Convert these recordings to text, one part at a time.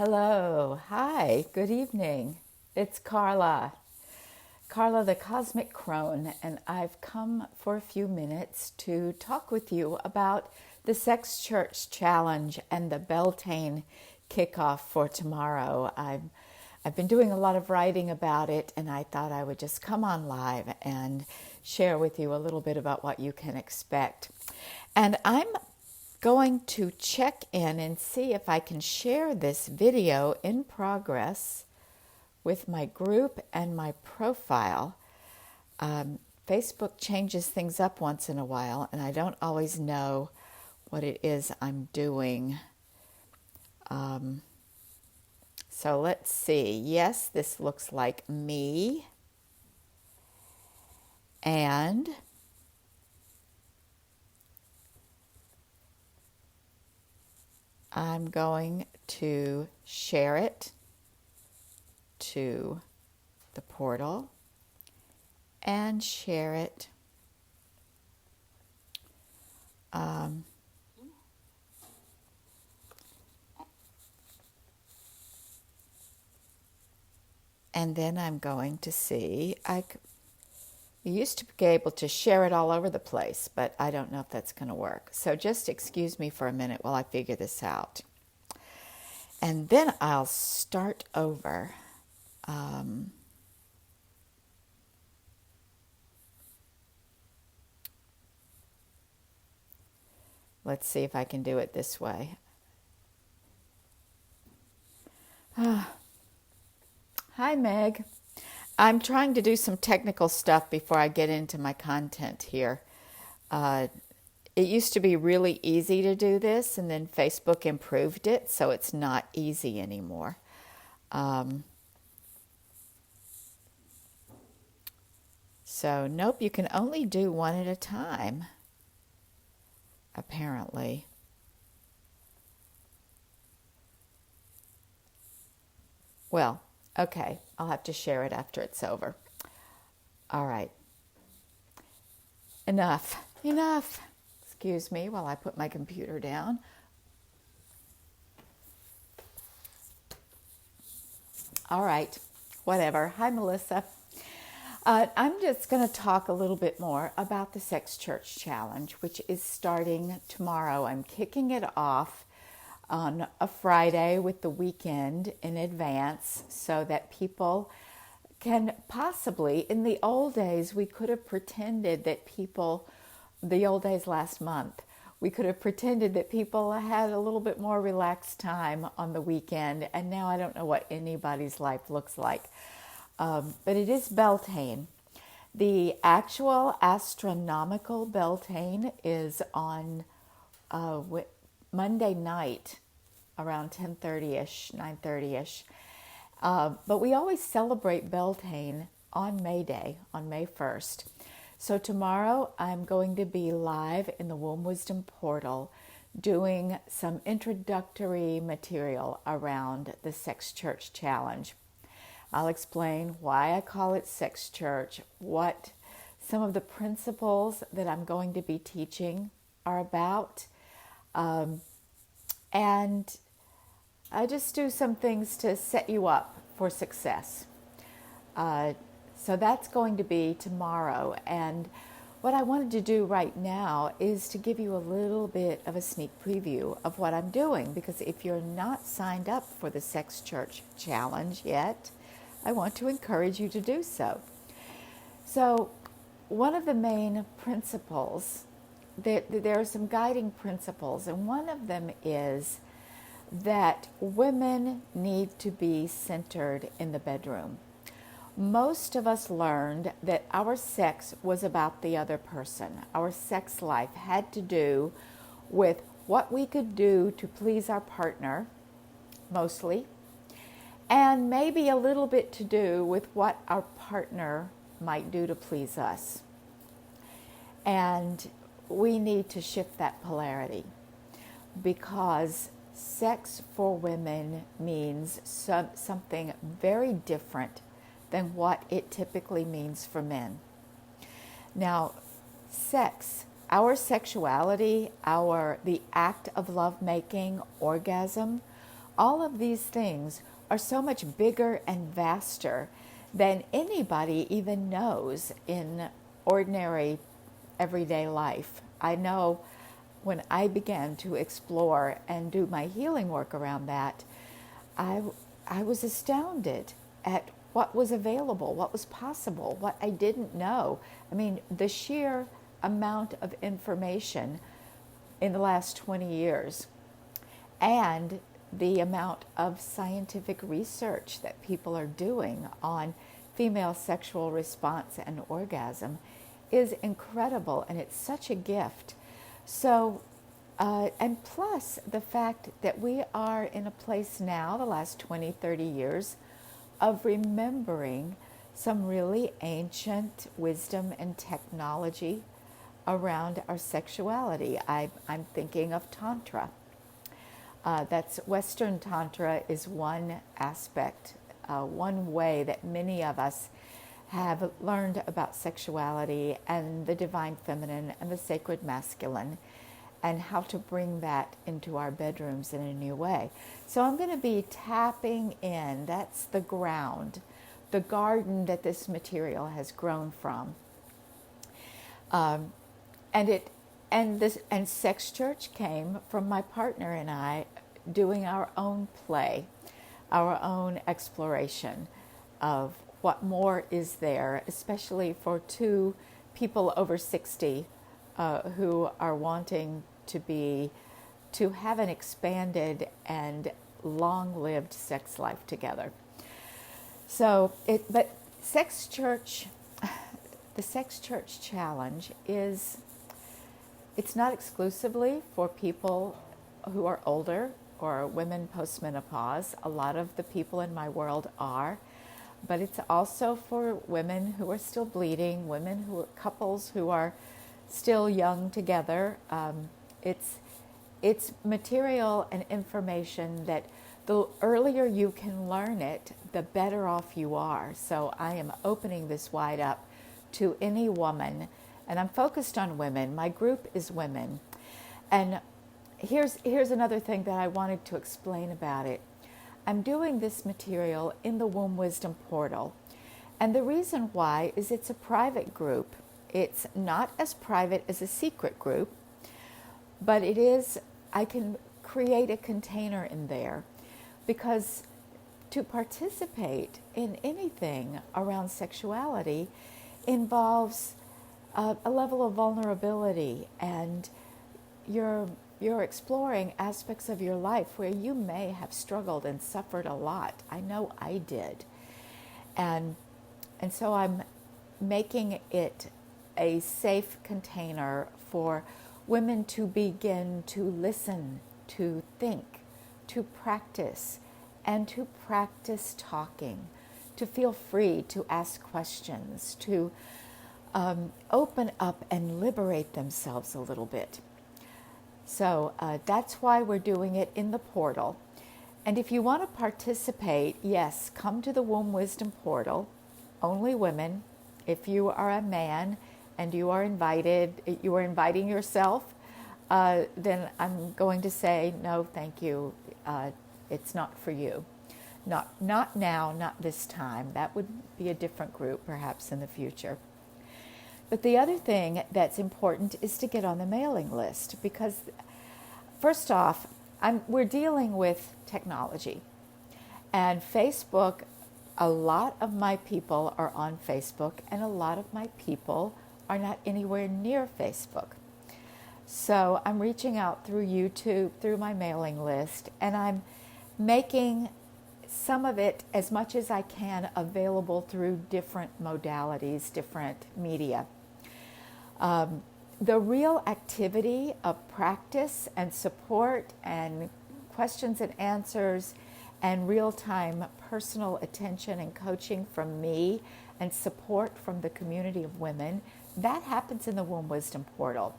Hello, hi, good evening. It's Carla the Cosmic Crone, and I've come for a few minutes to talk with you about the Sex Church Challenge and the Beltane kickoff for tomorrow. I've been doing a lot of writing about it, and I thought I would just come on live and share with you a little bit about what you can expect. And I'm going to check in and see if I can share this video in progress with my group and my profile. Facebook changes things up once in a while, and I don't always know what it is I'm doing. So let's see. Yes, this looks like me. And I'm going to share it to the portal and share it and then I'm going to see, you used to be able to share it all over the place, but I don't know if that's going to work. So just excuse me for a minute while I figure this out. And then I'll start over. Let's see if I can do it this way. Hi, Meg. I'm trying to do some technical stuff before I get into my content here. It used to be really easy to do this, and then Facebook improved it, so it's not easy anymore. So, nope, you can only do one at a time, apparently. Well, okay, I'll have to share it after it's over. All right. Enough. Excuse me while I put my computer down. All right, whatever. Hi, Melissa. I'm just going to talk a little bit more about the Sex Church Challenge, which is starting tomorrow. I'm kicking it off on a Friday with the weekend in advance so that people can possibly, in the old days, we could have pretended that the old days last month, we could have pretended that people had a little bit more relaxed time on the weekend, and now I don't know what anybody's life looks like. But it is Beltane. The actual astronomical Beltane is on Monday night around 10:30ish, 9:30ish. But we always celebrate Beltane on May Day, on May 1st. So tomorrow I'm going to be live in the Womb Wisdom portal doing some introductory material around the Sex Church Challenge. I'll explain why I call it Sex Church, what some of the principles that I'm going to be teaching are about, and I just do some things to set you up for success. So that's going to be tomorrow. And what I wanted to do right now is to give you a little bit of a sneak preview of what I'm doing, because if you're not signed up for the Sex Church Challenge yet, I want to encourage you to do so. So one of the main principles, there are some guiding principles, and one of them is that women need to be centered in the bedroom. Most of us learned that our sex was about the other person. Our sex life had to do with what we could do to please our partner, mostly, and maybe a little bit to do with what our partner might do to please us. And we need to shift that polarity, because sex for women means something very different than what it typically means for men. Now, sex, our sexuality, the act of lovemaking, orgasm, All of these things are so much bigger and vaster than anybody even knows in ordinary everyday life. I know when I began to explore and do my healing work around that, I, I was astounded at what was available, what was possible, what I didn't know. I mean, the sheer amount of information in the last 20 years and the amount of scientific research that people are doing on female sexual response and orgasm is incredible, and it's such a gift. So, and plus the fact that we are in a place now, the last 20, 30 years, of remembering some really ancient wisdom and technology around our sexuality. I'm thinking of Tantra. That's Western Tantra is one aspect, one way that many of us have learned about sexuality and the divine feminine and the sacred masculine, and how to bring that into our bedrooms in a new way. So I'm going to be tapping in. That's the ground, the garden that this material has grown from. And Sex Church came from my partner and I doing our own play, our own exploration of what more is there, especially for two people over 60 who are wanting to have an expanded and long-lived sex life together. So, but Sex Church, the Sex Church Challenge is, it's not exclusively for people who are older or women post-menopause. A lot of the people in my world are, but it's also for women who are still bleeding, couples who are still young together. It's material and information that the earlier you can learn it, the better off you are. So I am opening this wide up to any woman, and I'm focused on women. My group is women. And here's another thing that I wanted to explain about it. I'm doing this material in the Womb Wisdom Portal. And the reason why is it's a private group. It's not as private as a secret group, but it is, I can create a container in there, because to participate in anything around sexuality involves a level of vulnerability, and you're exploring aspects of your life where you may have struggled and suffered a lot. I know I did. And so I'm making it a safe container for women to begin to listen, to think, to practice, and to practice talking, to feel free to ask questions, to open up and liberate themselves a little bit. So that's why we're doing it in the portal. And if you want to participate, yes, come to the Womb Wisdom Portal. Only women. If you are a man and you are inviting yourself, then I'm going to say, no, thank you. It's not for you. Not now, not this time. That would be a different group, perhaps in the future. But the other thing that's important is to get on the mailing list, because first off, we're dealing with technology. And Facebook, a lot of my people are on Facebook, and a lot of my people are not anywhere near Facebook. So I'm reaching out through YouTube, through my mailing list, and I'm making some of it, as much as I can, available through different modalities, different media. The real activity of practice and support and questions and answers and real-time personal attention and coaching from me and support from the community of women, that happens in the Womb Wisdom Portal.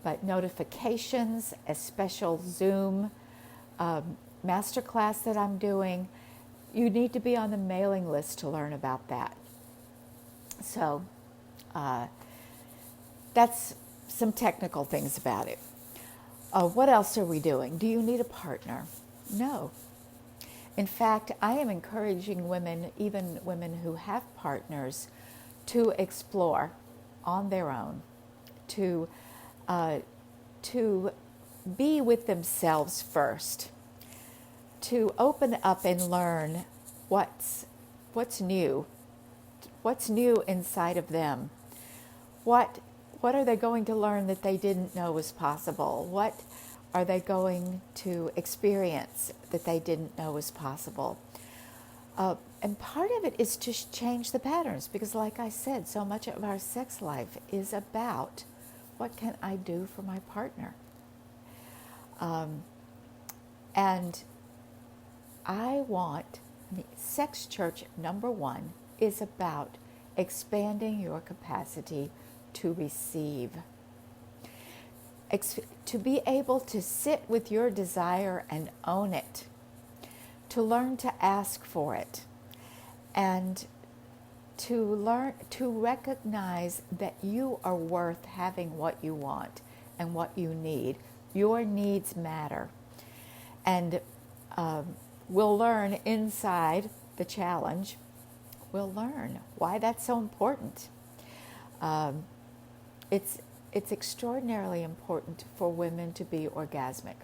But notifications, a special Zoom masterclass that I'm doing, you need to be on the mailing list to learn about that. So that's some technical things about it. What else are we doing? Do you need a partner? No. In fact, I am encouraging women, even women who have partners, to explore on their own, to uh, to be with themselves first, to open up and learn what's new, what's new inside of them. What are they going to learn that they didn't know was possible? What are they going to experience that they didn't know was possible? And part of it is to change the patterns, because like I said, so much of our sex life is about what can I do for my partner? And Sex Church #1 is about expanding your capacity to receive. To be able to sit with your desire and own it, to learn to ask for it, and to learn to recognize that you are worth having what you want and what you need. Your needs matter. And we'll learn inside the challenge, we'll learn why that's so important. It's extraordinarily important for women to be orgasmic.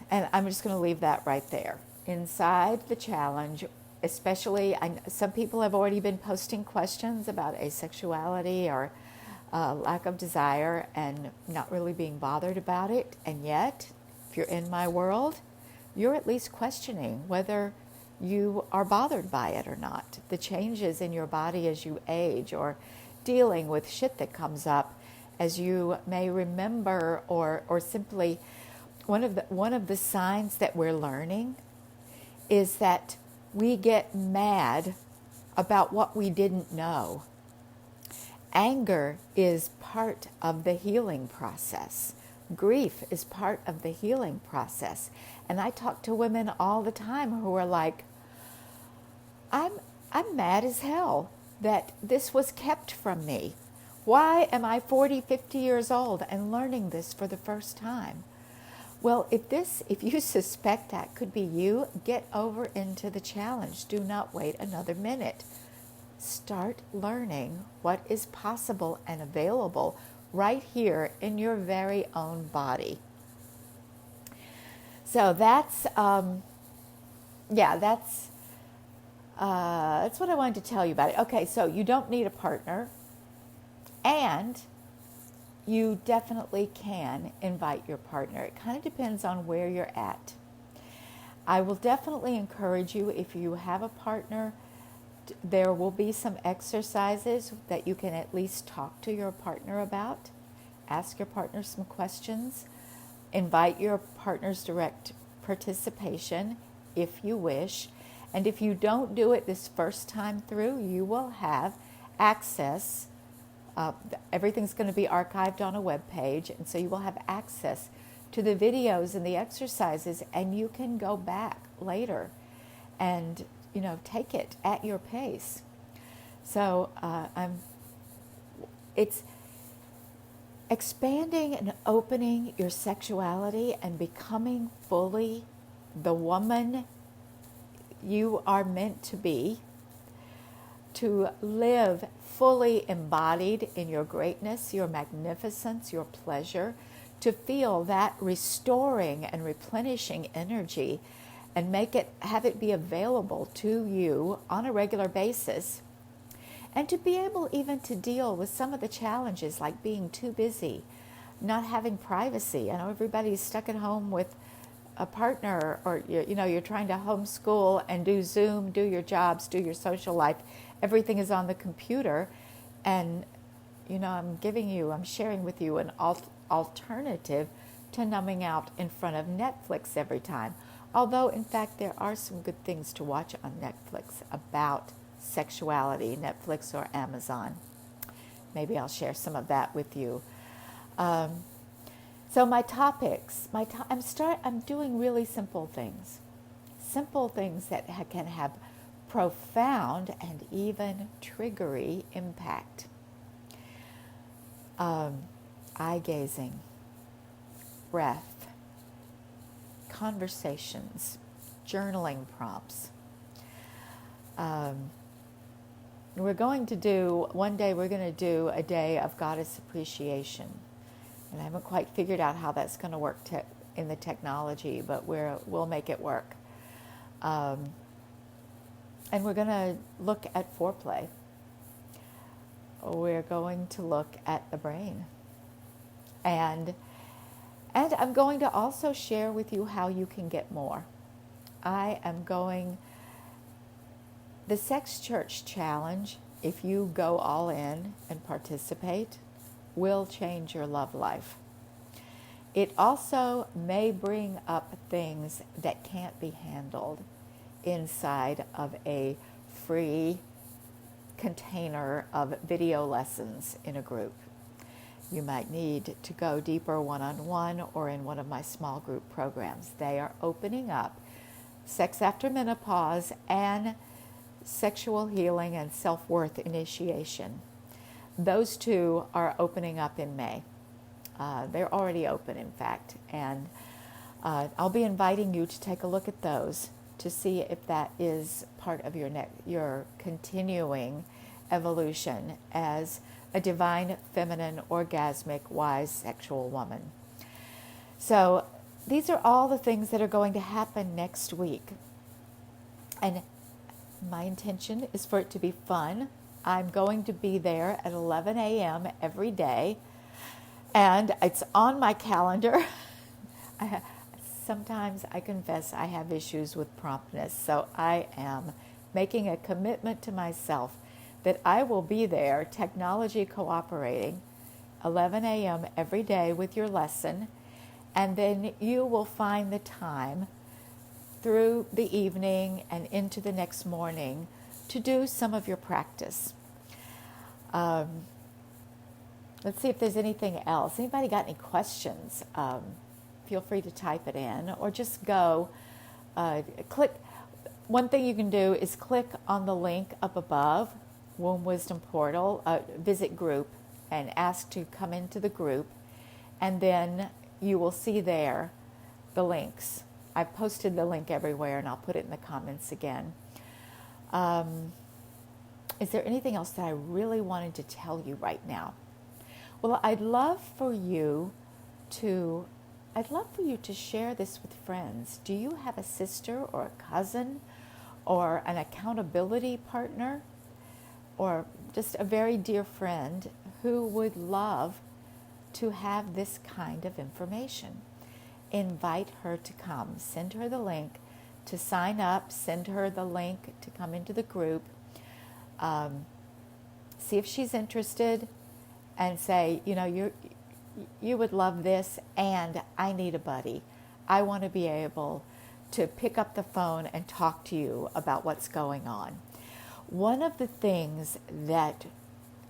And I'm just going to leave that right there. Inside the challenge, especially, some people have already been posting questions about asexuality or lack of desire and not really being bothered about it. And yet, if you're in my world, you're at least questioning whether you are bothered by it or not. The changes in your body as you age, or dealing with shit that comes up as you may remember, or simply one of the signs that we're learning is that we get mad about what we didn't know. Anger is part of the healing process. Grief is part of the healing process. And I talk to women all the time who are like, I'm mad as hell that this was kept from me. Why am I 40, 50 years old and learning this for the first time? Well, if you suspect that could be you, get over into the challenge. Do not wait another minute. Start learning what is possible and available right here in your very own body. So that's what I wanted to tell you about it. Okay, so you don't need a partner, and you definitely can invite your partner. It kind of depends on where you're at. I will definitely encourage you, if you have a partner, there will be some exercises that you can at least talk to your partner about. Ask your partner some questions. Invite your partner's direct participation if you wish. And if you don't do it this first time through, you will have access. Everything's going to be archived on a web page, and so you will have access to the videos and the exercises, and you can go back later and take it at your pace. So it's expanding and opening your sexuality and becoming fully the woman you are meant to be, to live fully embodied in your greatness, your magnificence, your pleasure, to feel that restoring and replenishing energy and have it be available to you on a regular basis, and to be able even to deal with some of the challenges like being too busy, not having privacy. I know everybody's stuck at home with a partner, or you're trying to homeschool and do Zoom, do your jobs, do your social life. Everything is on the computer, and I'm sharing with you an alternative to numbing out in front of Netflix every time. Although, in fact, there are some good things to watch on Netflix about sexuality, Netflix or Amazon. Maybe I'll share some of that with you. So my topics, I'm doing really simple things that can have profound and even triggery impact. Eye gazing, breath, conversations, journaling prompts. One day we're going to do a day of goddess appreciation. And I haven't quite figured out how that's going to work in the technology, but we'll make it work. And we're going to look at foreplay. We're going to look at the brain. And I'm going to also share with you how you can get more. The Sex Church Challenge, if you go all in and participate, will change your love life. It also may bring up things that can't be handled inside of a free container of video lessons in a group. You might need to go deeper one-on-one or in one of my small group programs. They are opening up sex after menopause and sexual healing and self-worth initiation. Those two are opening up in May. They're already open, in fact, and I'll be inviting you to take a look at those to see if that is part of your continuing evolution as a divine, feminine, orgasmic, wise, sexual woman. So these are all the things that are going to happen next week. And my intention is for it to be fun. I'm going to be there at 11 a.m. every day. And it's on my calendar. Sometimes I confess I have issues with promptness. So I am making a commitment to myself that I will be there, technology cooperating, 11 a.m. every day with your lesson. And then you will find the time through the evening and into the next morning to do some of your practice. Let's see if there's anything else. Anybody got any questions? Feel free to type it in or just go click. One thing you can do is click on the link up above, Womb Wisdom Portal, visit group, and ask to come into the group, and then you will see there the links. I've posted the link everywhere, and I'll put it in the comments again. Is there anything else that I really wanted to tell you right now? Well, I'd love for you to share this with friends. Do you have a sister or a cousin or an accountability partner or just a very dear friend who would love to have this kind of information? Invite her to come. Send her the link to sign up. Send her the link to come into the group. See if she's interested and say, you would love this, and I need a buddy. I want to be able to pick up the phone and talk to you about what's going on. One of the things that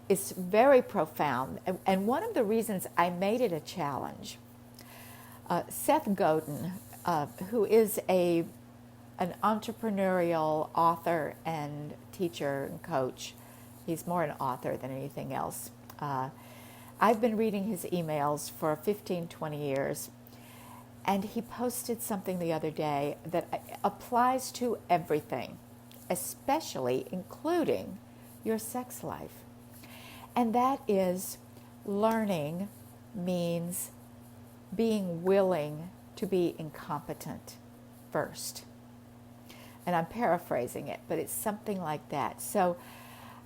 is very profound, and one of the reasons I made it a challenge, Seth Godin, who is an entrepreneurial author and teacher and coach, he's more an author than anything else. I've been reading his emails for 15, 20 years, and he posted something the other day that applies to everything, especially including your sex life. And that is, learning means being willing to be incompetent first. And I'm paraphrasing it, but it's something like that. So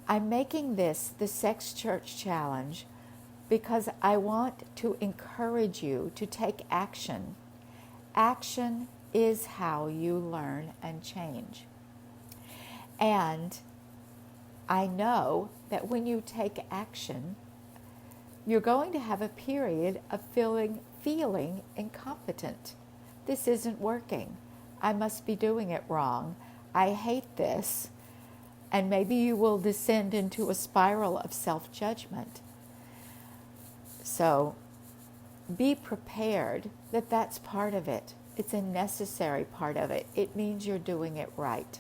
I'm making this the Sex Church Challenge because I want to encourage you to take action. Action is how you learn and change. And I know that when you take action, you're going to have a period of feeling incompetent. This isn't working. I must be doing it wrong. I hate this. And maybe you will descend into a spiral of self-judgment. So be prepared that that's part of it. It's a necessary part of it. It means you're doing it right.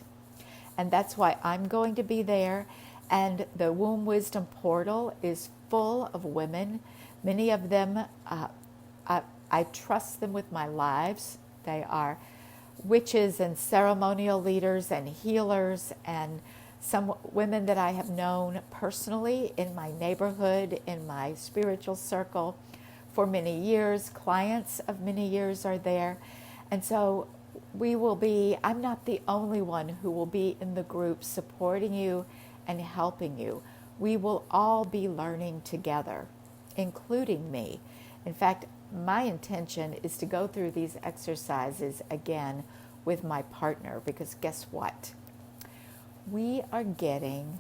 And that's why I'm going to be there. And the Womb Wisdom Portal is full of women. Many of them, I trust them with my lives. They are witches and ceremonial leaders and healers, and some women that I have known personally in my neighborhood, in my spiritual circle for many years. Clients of many years are there. And so I'm not the only one who will be in the group supporting you and helping you. We will all be learning together, including me. In fact, my intention is to go through these exercises again with my partner, because guess what? We're getting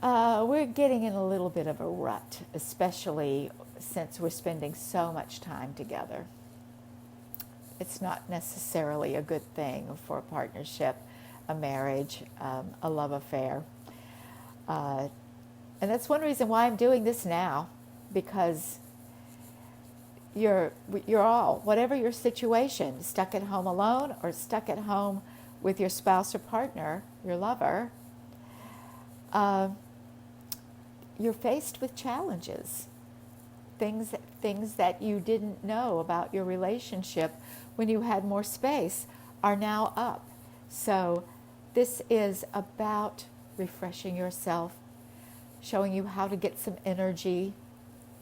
in a little bit of a rut, especially since we're spending so much time together. It's not necessarily a good thing for a partnership, a marriage, a love affair. And that's one reason why I'm doing this now, because you're all, whatever your situation, stuck at home alone or stuck at home with your spouse or partner, your lover, you're faced with challenges. Things that you didn't know about your relationship when you had more space are now up. So this is about refreshing yourself, showing you how to get some energy,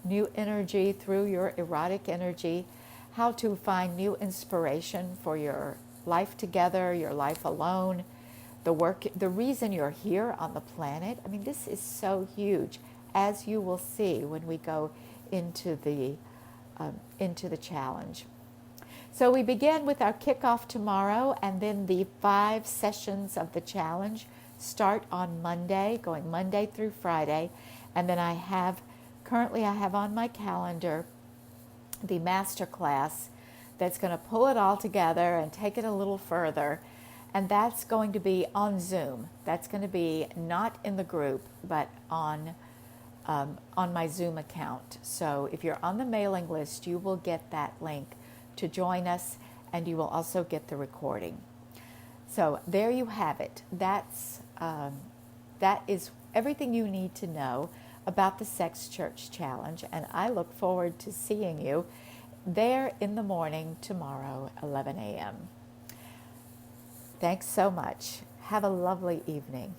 new energy through your erotic energy, how to find new inspiration for your life together, your life alone, the work, the reason you're here on the planet. I mean, this is so huge, as you will see when we go into the challenge. So we begin with our kickoff tomorrow, and then the 5 sessions of the challenge start on Monday, going Monday through Friday. And then currently I have on my calendar the master class that's going to pull it all together and take it a little further. And that's going to be on Zoom. That's going to be not in the group, but on my Zoom account. So if you're on the mailing list, you will get that link to join us, and you will also get the recording. So there you have it. That is everything you need to know about the Sex Church Challenge, and I look forward to seeing you there in the morning tomorrow, 11 a.m. Thanks so much. Have a lovely evening.